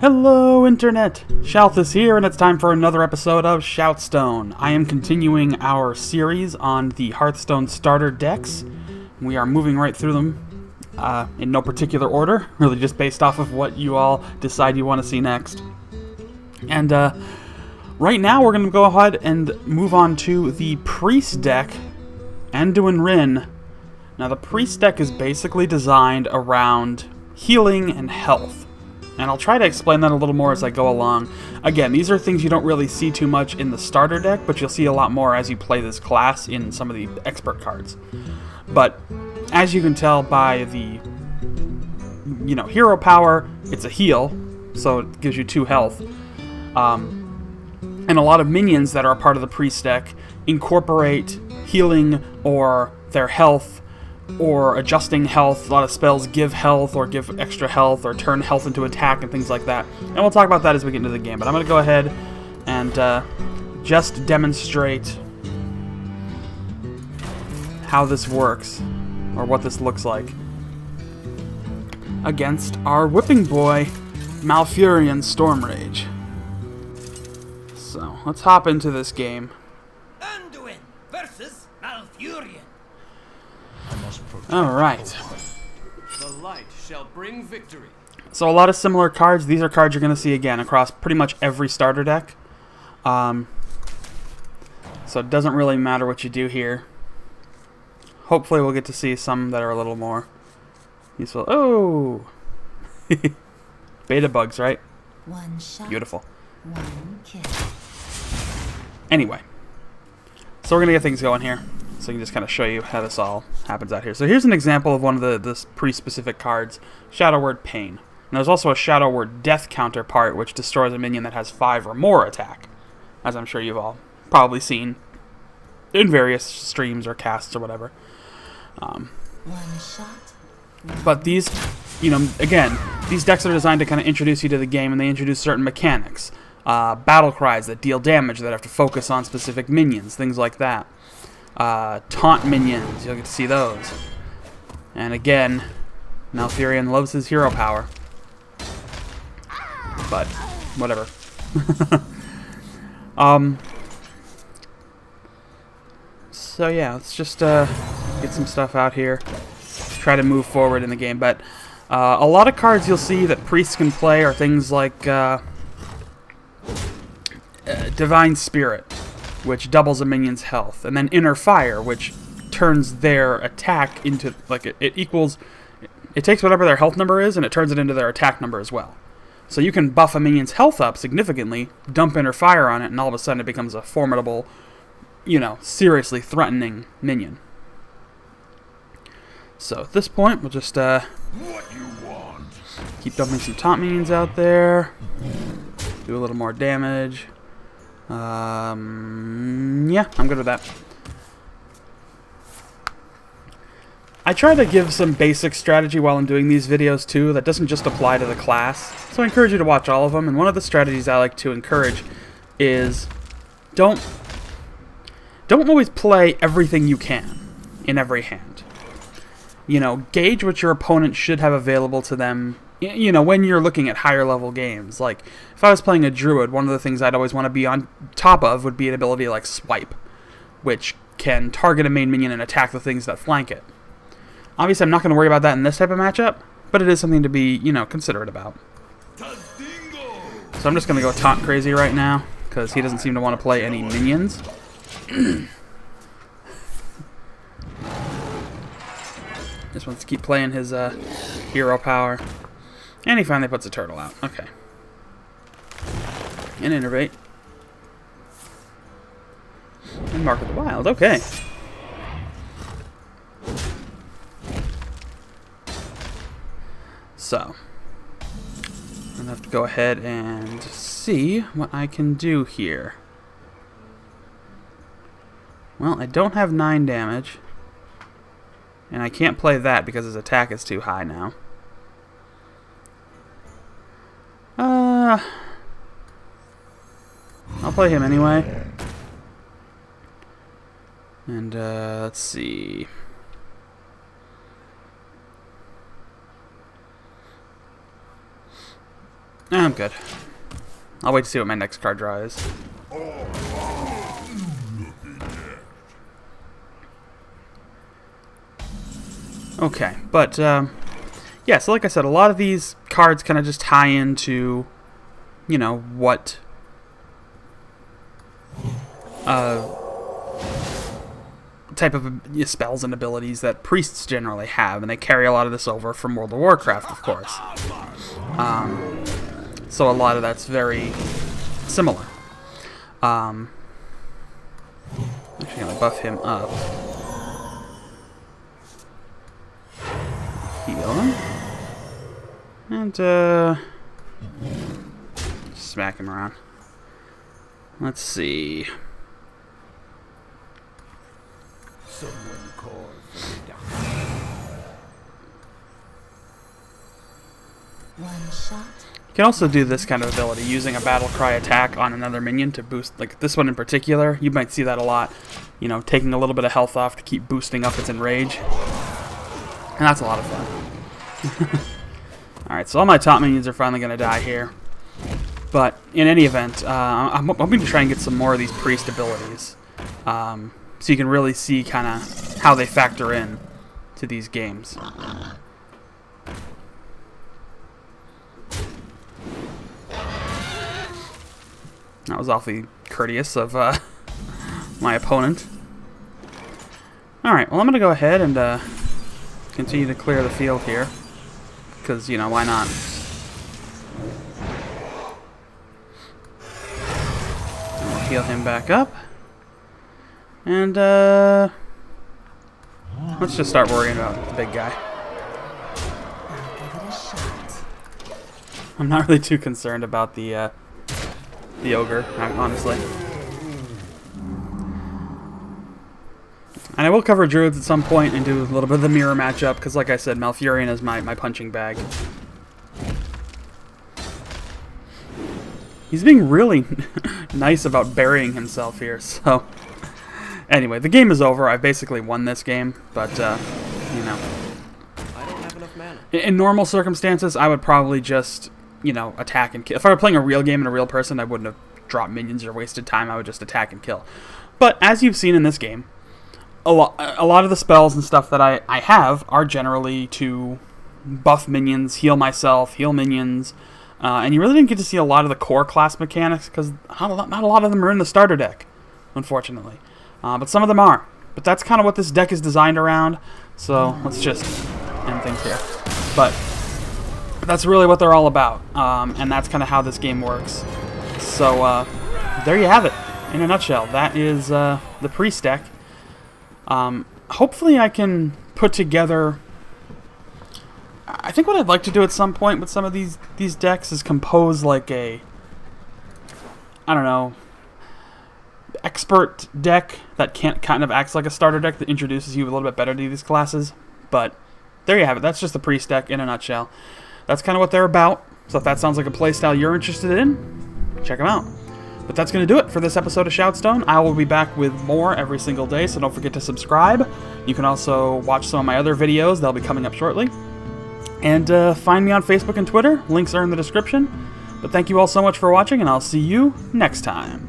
Hello, Internet! Shouth is here, and it's time for another episode of ShoutStone. I am continuing our series on the Hearthstone starter decks. We are moving right through them in no particular order, really just based off of what you all decide you want to see next. And right now we're going to go ahead and move on to the Priest deck, Anduin Wrynn. Now the Priest deck is basically designed around healing and health. And I'll try to explain that a little more as I go along. Again, these are things you don't really see too much in the starter deck, but you'll see a lot more as you play this class in some of the expert cards. But as you can tell by the, hero power, it's a heal, so it gives you 2 health. And a lot of minions that are a part of the Priest deck incorporate healing or their health or adjusting health. A lot of spells give health or give extra health or turn health into attack and things like that. And we'll talk about that as we get into the game. But I'm going to go ahead and just demonstrate how this works, or what this looks like, against our whipping boy, Malfurion Stormrage. So, let's hop into this game. Anduin versus Malfurion. Alright. The light shall bring victory. So a lot of similar cards. These are cards you're going to see again across pretty much every starter deck. So it doesn't really matter what you do here. Hopefully we'll get to see some that are a little more useful. Oh! Beta bugs, right? One shot. Beautiful. One kill. Anyway. So we're going to get things going here. So I can just kind of show you how this all happens out here. So here's an example of one of the pre-specific cards, Shadow Word Pain. And there's also a Shadow Word Death counterpart, which destroys a minion that has 5 or more attack, as I'm sure you've all probably seen in various streams or casts or whatever. One shot. But these, again, these decks are designed to kind of introduce you to the game, and they introduce certain mechanics. Battle cries that deal damage that have to focus on specific minions, things like that. Taunt minions, you'll get to see those. And again, Malfurion loves his hero power. But, whatever. So yeah, let's just get some stuff out here. Try to move forward in the game. But a lot of cards you'll see that priests can play are things like Divine Spirit, which doubles a minion's health, and then Inner Fire, which turns their attack into, it takes whatever their health number is, and it turns it into their attack number as well. So you can buff a minion's health up significantly, dump Inner Fire on it, and all of a sudden it becomes a formidable, seriously threatening minion. So at this point, we'll just keep dumping some taunt minions out there, do a little more damage. Yeah, I'm good with that. I try to give some basic strategy while I'm doing these videos too that doesn't just apply to the class, so I encourage you to watch all of them. And one of the strategies I like to encourage is don't always play everything you can in every hand. Gauge what your opponent should have available to them, when you're looking at higher level games. Like, if I was playing a druid, one of the things I'd always want to be on top of would be an ability like Swipe, which can target a main minion and attack the things that flank it. Obviously, I'm not going to worry about that in this type of matchup, but it is something to be, considerate about. So I'm just going to go taunt crazy right now, because he doesn't seem to want to play any minions. Just wants to keep playing his hero power. And he finally puts a turtle out. Okay. And innervate. And Mark of the Wild. Okay. So, I'm going to have to go ahead and see what I can do here. Well, I don't have 9 damage. And I can't play that because his attack is too high now. I'll play him anyway. And, let's see. I'm good. I'll wait to see what my next card draw is. Okay, but yeah, so like I said, a lot of these cards kind of just tie into, you know, what type of spells and abilities that priests generally have, and they carry a lot of this over from World of Warcraft, of course. So a lot of that's very similar. Actually gonna buff him up. Heal him. And smack him around. Let's see. Someone call for the doctor. One shot. You can also do this kind of ability using a battle cry attack on another minion to boost, like this one in particular. You might see that a lot. You know, taking a little bit of health off to keep boosting up its enrage. And that's a lot of fun. Alright, so all my top minions are finally going to die here. But in any event, I'm hoping to try and get some more of these priest abilities. So you can really see kind of how they factor in to these games. That was awfully courteous of my opponent. Alright, well I'm going to go ahead and continue to clear the field here. Because, you know, why not? I'll heal him back up. And let's just start worrying about the big guy. I'll give it a shot. I'm not really too concerned about the ogre, honestly. And I will cover druids at some point and do a little bit of the mirror matchup, because like I said, Malfurion is my punching bag. He's being really nice about burying himself here, so... Anyway, the game is over. I basically won this game, but, you know... I don't have enough mana. In normal circumstances, I would probably just, you know, attack and kill. If I were playing a real game and a real person, I wouldn't have dropped minions or wasted time. I would just attack and kill. But as you've seen in this game, a lot of the spells and stuff that I have are generally to buff minions, heal myself, heal minions, and you really didn't get to see a lot of the core class mechanics because not a lot of them are in the starter deck, unfortunately. But some of them are. But that's kind of what this deck is designed around, so let's just end things here. But that's really what they're all about, and that's kind of how this game works. So there you have it, in a nutshell. That is the priest deck. Hopefully I can put together... I think what I'd like to do at some point with some of these decks is compose like a... I don't know... expert deck that kind of acts like a starter deck that introduces you a little bit better to these classes. But there you have it. That's just the priest deck in a nutshell. That's kind of what they're about. So if that sounds like a playstyle you're interested in, check them out. But that's going to do it for this episode of ShoutStone. I will be back with more every single day, so don't forget to subscribe. You can also watch some of my other videos. They'll be coming up shortly. And find me on Facebook and Twitter. Links are in the description. But thank you all so much for watching, and I'll see you next time.